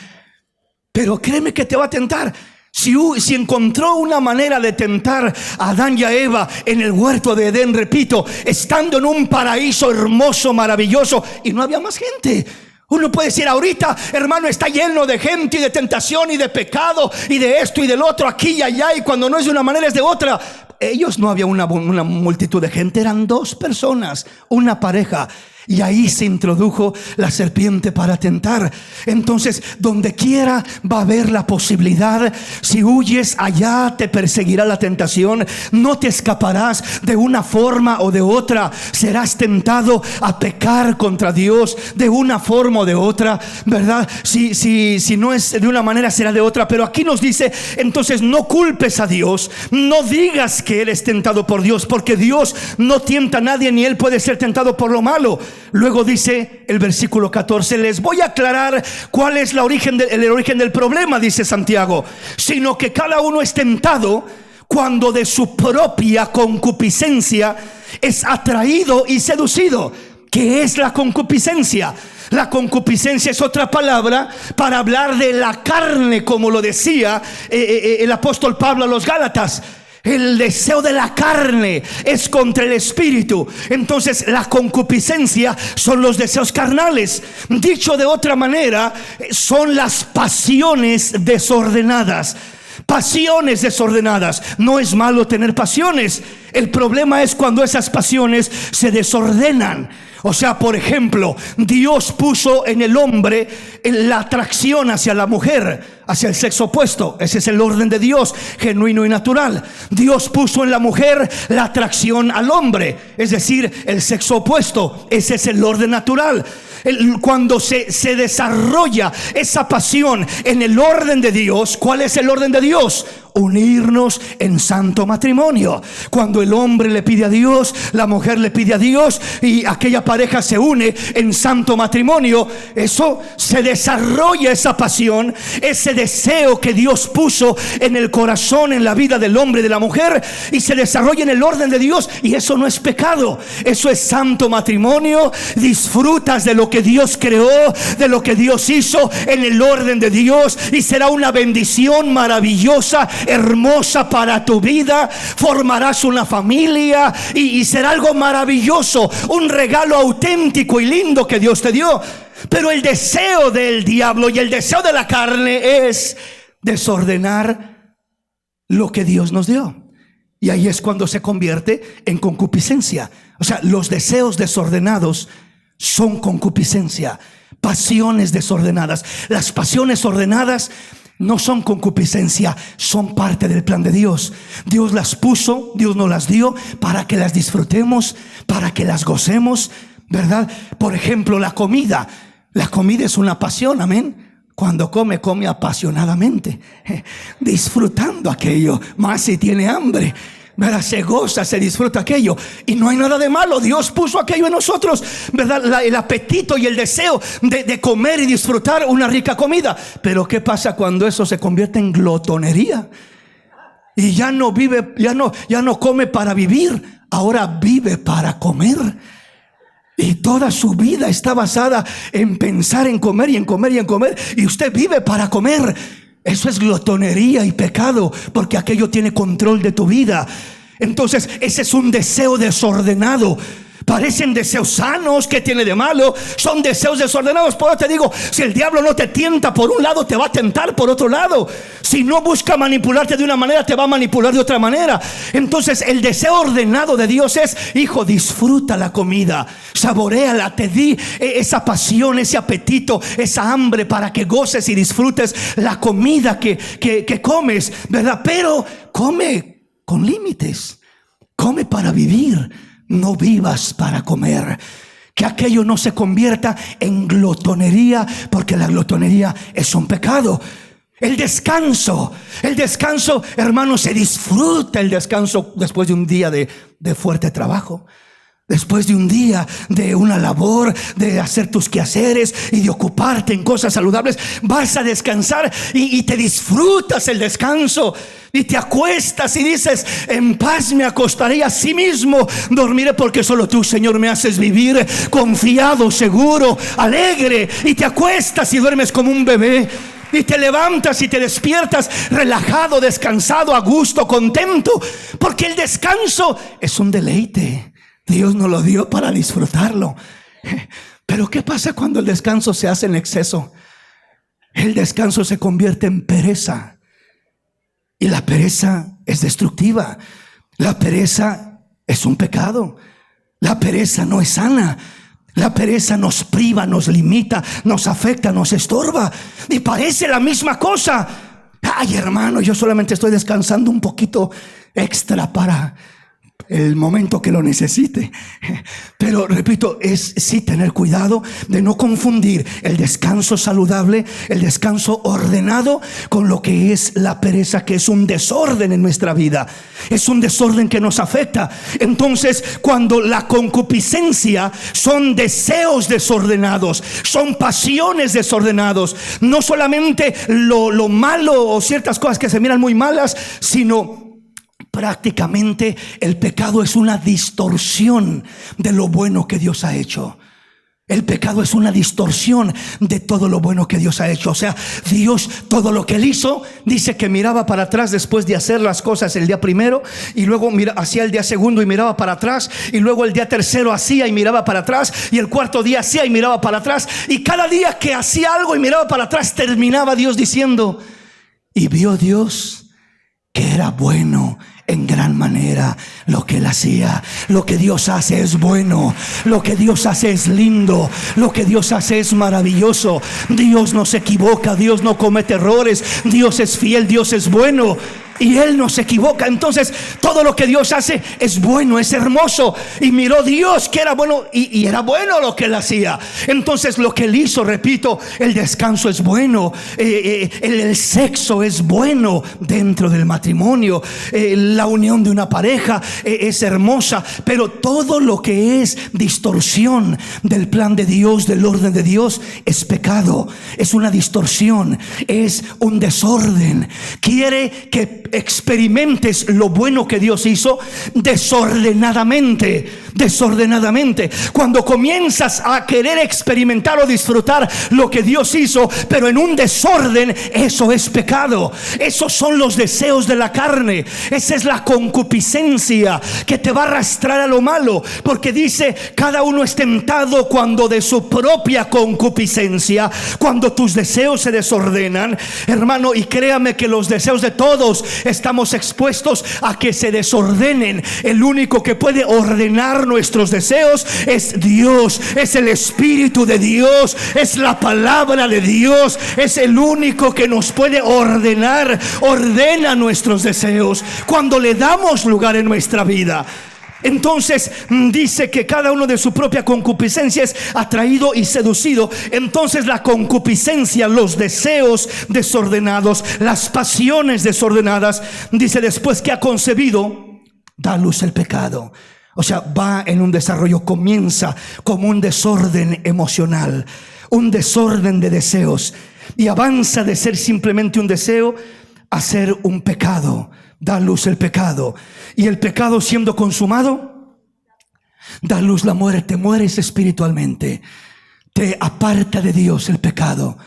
Pero créeme que te va a tentar. Si encontró una manera de tentar a Adán y a Eva en el huerto de Edén, repito, estando en un paraíso hermoso, maravilloso, y no había más gente. Uno puede decir ahorita, hermano, está lleno de gente y de tentación y de pecado y de esto y del otro, aquí y allá, y cuando no es de una manera es de otra. Ellos no había una multitud de gente, eran 2 personas, una pareja. Y ahí se introdujo la serpiente para tentar. Entonces, donde quiera va a haber la posibilidad. Si huyes, allá te perseguirá la tentación. No te escaparás de una forma o de otra. Serás tentado a pecar contra Dios de una forma o de otra, ¿verdad? Si no es de una manera, será de otra. Pero aquí nos dice, entonces, no culpes a Dios. No digas que eres tentado por Dios, porque Dios no tienta a nadie, ni Él puede ser tentado por lo malo. Luego dice el versículo 14: les voy a aclarar cuál es el origen del problema, dice Santiago, sino que cada uno es tentado cuando de su propia concupiscencia es atraído y seducido. ¿Qué es la concupiscencia? La concupiscencia es otra palabra para hablar de la carne, como lo decía el apóstol Pablo a los Gálatas. El deseo de la carne es contra el espíritu. Entonces la concupiscencia son los deseos carnales. Dicho de otra manera, son las pasiones desordenadas. Pasiones desordenadas. No es malo tener pasiones. El problema es cuando esas pasiones se desordenan. O sea, por ejemplo, Dios puso en el hombre la atracción hacia la mujer, hacia el sexo opuesto. Ese es el orden de Dios, genuino y natural. Dios puso en la mujer la atracción al hombre, es decir, el sexo opuesto. Ese es el orden natural. Cuando se desarrolla esa pasión en el orden de Dios, ¿cuál es el orden de Dios? Unirnos en santo matrimonio. Cuando el hombre le pide a Dios, la mujer le pide a Dios, y aquella pareja se une en santo matrimonio, eso se desarrolla, esa pasión, ese deseo que Dios puso en el corazón, en la vida del hombre y de la mujer, y se desarrolla en el orden de Dios. Y eso no es pecado, eso es santo matrimonio. Disfrutas de lo que Dios creó, de lo que Dios hizo en el orden de Dios, y será una bendición maravillosa, hermosa para tu vida. Formarás una familia y será algo maravilloso, un regalo auténtico y lindo que Dios te dio. Pero el deseo del diablo y el deseo de la carne es desordenar lo que Dios nos dio. Y ahí es cuando se convierte en concupiscencia. O sea, los deseos desordenados son concupiscencia, pasiones desordenadas. Las pasiones ordenadas no son concupiscencia, son parte del plan de Dios. Dios las puso, Dios nos las dio para que las disfrutemos, para que las gocemos, ¿verdad? Por ejemplo, la comida. La comida es una pasión, amén. Cuando come, come apasionadamente, disfrutando aquello, más si tiene hambre, ¿verdad? Se goza, se disfruta aquello, y no hay nada de malo. Dios puso aquello en nosotros, ¿verdad? El apetito y el deseo de comer y disfrutar una rica comida. Pero ¿qué pasa cuando eso se convierte en glotonería? Y ya no vive, ya no come para vivir, ahora vive para comer. Y toda su vida está basada en pensar en comer y en comer y en comer. Y usted vive para comer. Eso es glotonería y pecado, porque aquello tiene control de tu vida. Entonces ese es un deseo desordenado. Parecen deseos sanos, ¿qué tiene de malo? Son deseos desordenados. Por eso te digo, si el diablo no te tienta por un lado, te va a tentar por otro lado. Si no busca manipularte de una manera, te va a manipular de otra manera. Entonces el deseo ordenado de Dios es: hijo, disfruta la comida, saboréala, te di esa pasión, ese apetito, esa hambre para que goces y disfrutes la comida que comes, ¿verdad? Pero come con límites, come para vivir. No vivas para comer. Que aquello no se convierta en glotonería, porque la glotonería es un pecado. El descanso, hermano, se disfruta el descanso después de un día de fuerte trabajo. Después de un día de una labor, de hacer tus quehaceres y de ocuparte en cosas saludables, vas a descansar y te disfrutas el descanso. Y te acuestas y dices: en paz me acostaré, así mismo dormiré, porque solo tú, Señor, me haces vivir confiado, seguro, alegre. Y te acuestas y duermes como un bebé. Y te levantas y te despiertas relajado, descansado, a gusto, contento, porque el descanso es un deleite. Dios nos lo dio para disfrutarlo. Pero ¿qué pasa cuando el descanso se hace en exceso? El descanso se convierte en pereza. Y la pereza es destructiva. La pereza es un pecado. La pereza no es sana. La pereza nos priva, nos limita, nos afecta, nos estorba. Y parece la misma cosa. Ay, hermano, yo solamente estoy descansando un poquito extra para el momento que lo necesite. Pero repito, es sí tener cuidado de no confundir el descanso saludable, el descanso ordenado, con lo que es la pereza, que es un desorden en nuestra vida. Es un desorden que nos afecta. Entonces, cuando la concupiscencia son deseos desordenados, son pasiones desordenados, no solamente lo malo o ciertas cosas que se miran muy malas, sino Prácticamente el pecado es una distorsión de lo bueno que Dios ha hecho. El pecado es una distorsión de todo lo bueno que Dios ha hecho. O sea, Dios, todo lo que Él hizo, dice que miraba para atrás después de hacer las cosas el día primero, y luego hacía el día segundo y miraba para atrás, y luego el día tercero hacía y miraba para atrás, y el cuarto día hacía y miraba para atrás, y cada día que hacía algo y miraba para atrás, terminaba Dios diciendo: y vio Dios que era bueno en gran manera lo que Él hacía. Lo que Dios hace es bueno, lo que Dios hace es lindo, lo que Dios hace es maravilloso. Dios no se equivoca, Dios no comete errores, Dios es fiel, Dios es bueno. Y Él no se equivoca. Entonces todo lo que Dios hace es bueno, es hermoso. Y miró Dios que era bueno, y era bueno lo que Él hacía. Entonces lo que Él hizo, repito, el descanso es bueno, el sexo es bueno dentro del matrimonio, la unión de una pareja es hermosa. Pero todo lo que es distorsión del plan de Dios, del orden de Dios, es pecado, es una distorsión, es un desorden. Quiere que experimentes lo bueno que Dios hizo desordenadamente. Cuando comienzas a querer experimentar o disfrutar lo que Dios hizo, pero en un desorden, eso es pecado. Esos son los deseos de la carne. Esa es la concupiscencia que te va a arrastrar a lo malo, porque dice: cada uno es tentado cuando de su propia concupiscencia, cuando tus deseos se desordenan, hermano. Y créame que los deseos de todos estamos expuestos a que se desordenen. El único que puede ordenar nuestros deseos es Dios, es el Espíritu de Dios, es la palabra de Dios, es el único que nos puede ordenar. Ordena nuestros deseos cuando le damos lugar en nuestra vida. Entonces dice que cada uno de su propia concupiscencia es atraído y seducido. Entonces la concupiscencia, los deseos desordenados, las pasiones desordenadas, dice, después que ha concebido, da a luz el pecado. O sea, va en un desarrollo, comienza como un desorden emocional, un desorden de deseos, y avanza de ser simplemente un deseo a ser un pecado. Da a luz el pecado, y el pecado, siendo consumado, da a luz la muerte. Mueres espiritualmente, te aparta de Dios el pecado.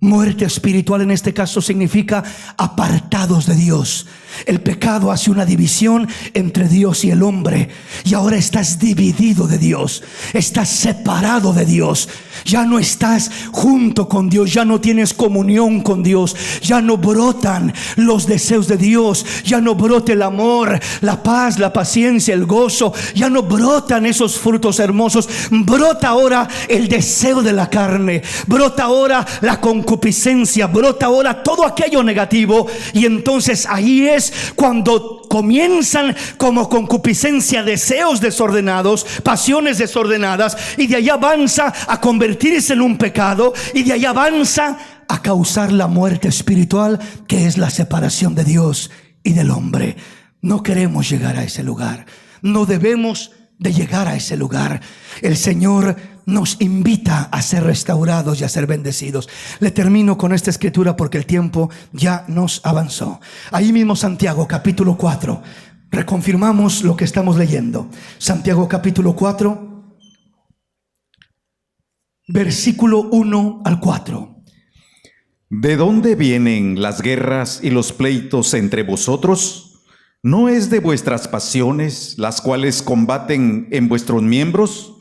Muerte espiritual en este caso significa apartados de Dios. El pecado hace una división entre Dios y el hombre, y ahora estás dividido de Dios, estás separado de Dios. Ya no estás junto con Dios, ya no tienes comunión con Dios, ya no brotan los deseos de Dios, ya no brota el amor, la paz, la paciencia, el gozo, ya no brotan esos frutos hermosos. Brota ahora el deseo de la carne, brota ahora la concupiscencia, brota ahora todo aquello negativo. Y entonces ahí es cuando comienzan como concupiscencia deseos desordenados, pasiones desordenadas, y de ahí avanza a convertirse en un pecado, y de ahí avanza a causar la muerte espiritual, que es la separación de Dios y del hombre. No queremos llegar a ese lugar, no debemos de llegar a ese lugar. El Señor nos invita a ser restaurados y a ser bendecidos. Le termino con esta escritura porque el tiempo ya nos avanzó. Ahí mismo, Santiago capítulo 4. Reconfirmamos lo que estamos leyendo. Santiago capítulo 4, versículo 1 al 4. ¿De dónde vienen las guerras y los pleitos entre vosotros? ¿No es de vuestras pasiones las cuales combaten en vuestros miembros?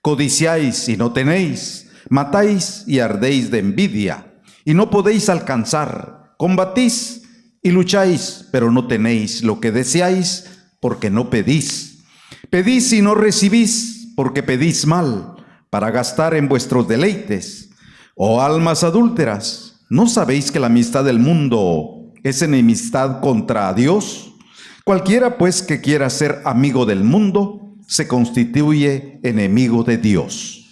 Codiciáis y no tenéis, matáis y ardéis de envidia, y no podéis alcanzar. Combatís y lucháis, pero no tenéis lo que deseáis, porque no pedís. Pedís y no recibís, porque pedís mal, para gastar en vuestros deleites. Oh almas adúlteras, ¿no sabéis que la amistad del mundo es enemistad contra Dios? Cualquiera pues que quiera ser amigo del mundo se constituye enemigo de Dios.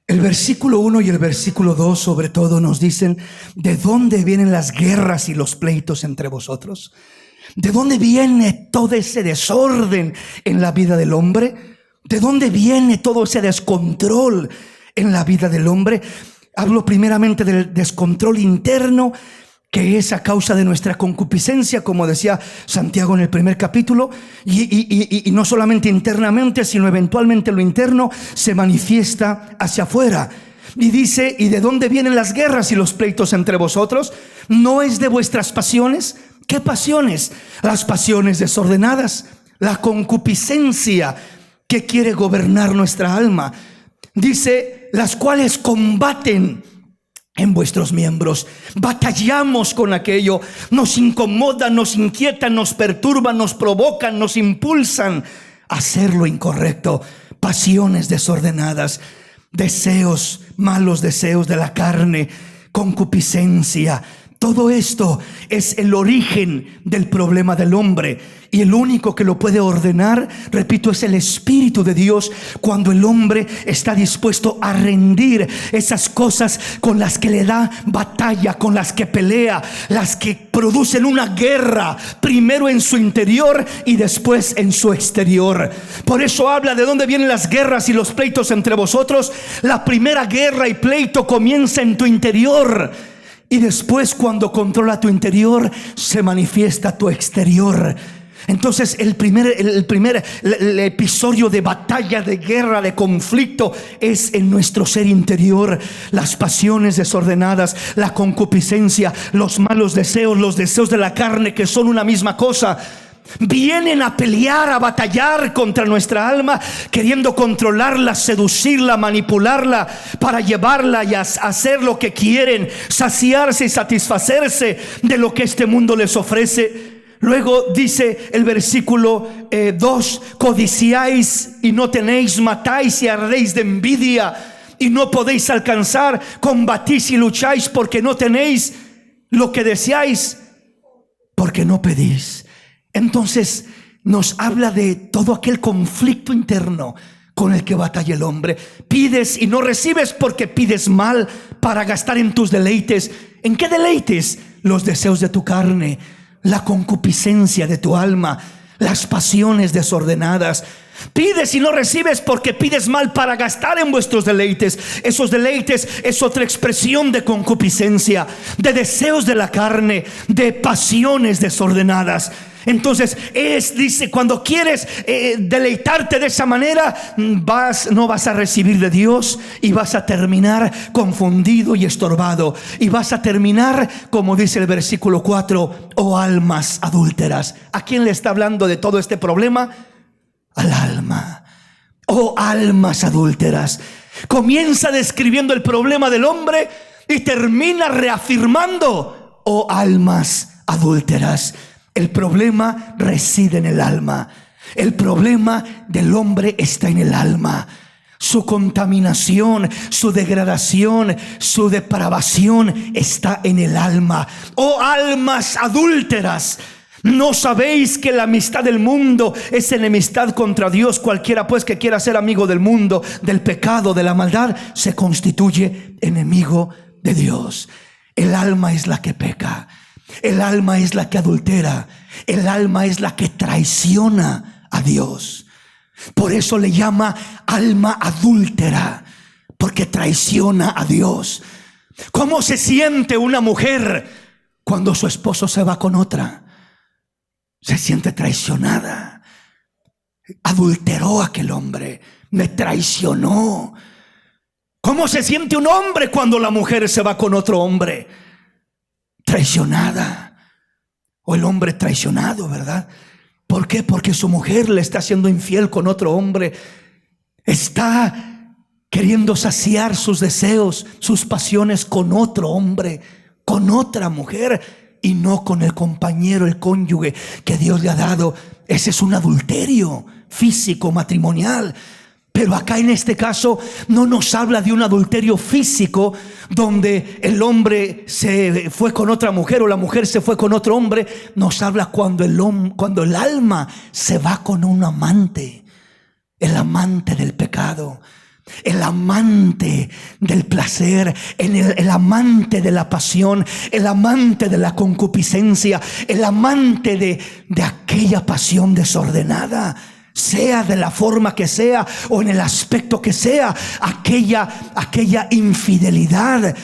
El versículo 1 y el versículo 2 sobre todo nos dicen de dónde vienen las guerras y los pleitos entre vosotros. ¿De dónde viene todo ese desorden en la vida del hombre? ¿De dónde viene todo ese descontrol en la vida del hombre? Hablo primeramente del descontrol interno que es a causa de nuestra concupiscencia, como decía Santiago en el primer capítulo, y no solamente internamente, sino eventualmente lo interno se manifiesta hacia afuera. Y dice: ¿y de dónde vienen las guerras y los pleitos entre vosotros? ¿No es de vuestras pasiones? ¿Qué pasiones? Las pasiones desordenadas, la concupiscencia que quiere gobernar nuestra alma. Dice: las cuales combaten en vuestros miembros. Batallamos con aquello. Nos incomodan, nos inquietan, nos perturban, nos provocan, nos impulsan a hacer lo incorrecto. Pasiones desordenadas, deseos, malos deseos de la carne, concupiscencia. Todo esto es el origen del problema del hombre, y el único que lo puede ordenar, repito, es el Espíritu de Dios, cuando el hombre está dispuesto a rendir esas cosas con las que le da batalla, con las que pelea, las que producen una guerra, primero en su interior y después en su exterior. Por eso habla de dónde vienen las guerras y los pleitos entre vosotros. La primera guerra y pleito comienza en tu interior, y después, cuando controla tu interior, se manifiesta tu exterior. Entonces el episodio de batalla, de guerra, de conflicto es en nuestro ser interior. Las pasiones desordenadas, la concupiscencia, los malos deseos, los deseos de la carne, que son una misma cosa, vienen a pelear, a batallar contra nuestra alma, queriendo controlarla, seducirla, manipularla, para llevarla y hacer lo que quieren, saciarse y satisfacerse de lo que este mundo les ofrece. Luego dice el versículo 2: codiciáis y no tenéis, matáis y ardéis de envidia y no podéis alcanzar, combatís y lucháis porque no tenéis lo que deseáis, porque no pedís. Entonces nos habla de todo aquel conflicto interno con el que batalla el hombre. Pides y no recibes porque pides mal, para gastar en tus deleites. ¿En qué deleites? Los deseos de tu carne, la concupiscencia de tu alma, las pasiones desordenadas. Pides y no recibes porque pides mal, para gastar en vuestros deleites. Esos deleites es otra expresión de concupiscencia, de deseos de la carne, de pasiones desordenadas. Entonces dice, cuando quieres deleitarte de esa manera, no vas a recibir de Dios, y vas a terminar confundido y estorbado, y vas a terminar, como dice el versículo 4, oh almas adúlteras. ¿A quién le está hablando de todo este problema? Al alma. Oh almas adúlteras. Comienza describiendo el problema del hombre y termina reafirmando: oh almas adúlteras. El problema reside en el alma. El problema del hombre está en el alma. Su contaminación, su degradación, su depravación está en el alma. Oh almas adúlteras, ¿no sabéis que la amistad del mundo es enemistad contra Dios? Cualquiera pues que quiera ser amigo del mundo, del pecado, de la maldad, se constituye enemigo de Dios. El alma es la que peca. El alma es la que adultera. El alma es la que traiciona a Dios. Por eso le llama alma adúltera, porque traiciona a Dios. ¿Cómo se siente una mujer cuando su esposo se va con otra? Se siente traicionada. Adulteró a aquel hombre, me traicionó. ¿Cómo se siente un hombre cuando la mujer se va con otro hombre? Traicionada. O el hombre traicionado, ¿verdad? ¿Por qué? Porque su mujer le está siendo infiel con otro hombre. Está queriendo saciar sus deseos, sus pasiones con otro hombre, con otra mujer, y no con el compañero, el cónyuge que Dios le ha dado. Ese es un adulterio físico, matrimonial. Pero acá en este caso no nos habla de un adulterio físico donde el hombre se fue con otra mujer o la mujer se fue con otro hombre. Nos habla cuando el alma se va con un amante, el amante del pecado, el amante del placer, el amante de la pasión, el amante de la concupiscencia, el amante de aquella pasión desordenada. Sea de la forma que sea o en el aspecto que sea, aquella infidelidad.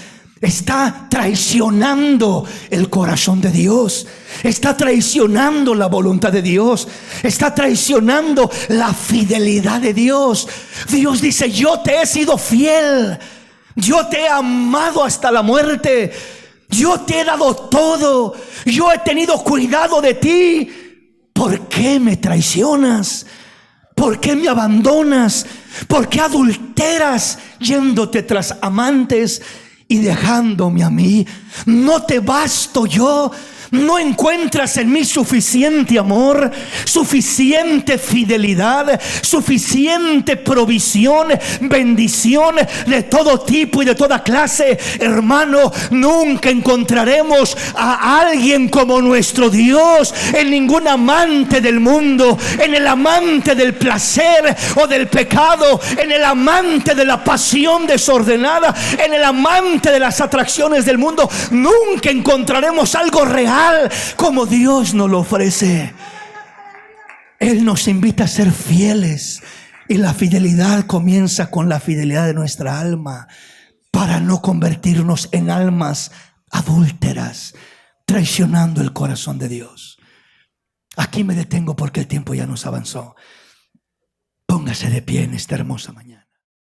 está traicionando el corazón de Dios, está traicionando la voluntad de Dios, está traicionando la fidelidad de Dios. Dios dice: yo te he sido fiel, yo te he amado hasta la muerte, yo te he dado todo, yo he tenido cuidado de ti. ¿Por qué me traicionas? ¿Por qué me abandonas? ¿Por qué adulteras yéndote tras amantes y dejándome a mí? ¿No te basto yo? ¿No encuentras en mí suficiente amor, suficiente fidelidad, suficiente provisión, bendición de todo tipo y de toda clase? Hermano, nunca encontraremos a alguien como nuestro Dios en ningún amante del mundo, en el amante del placer o del pecado, en el amante de la pasión desordenada, en el amante de las atracciones del mundo. Nunca encontraremos algo real como Dios nos lo ofrece. Él nos invita a ser fieles, y la fidelidad comienza con la fidelidad de nuestra alma, para no convertirnos en almas adúlteras, traicionando el corazón de Dios. Aquí me detengo porque el tiempo ya nos avanzó. Póngase de pie en esta hermosa mañana.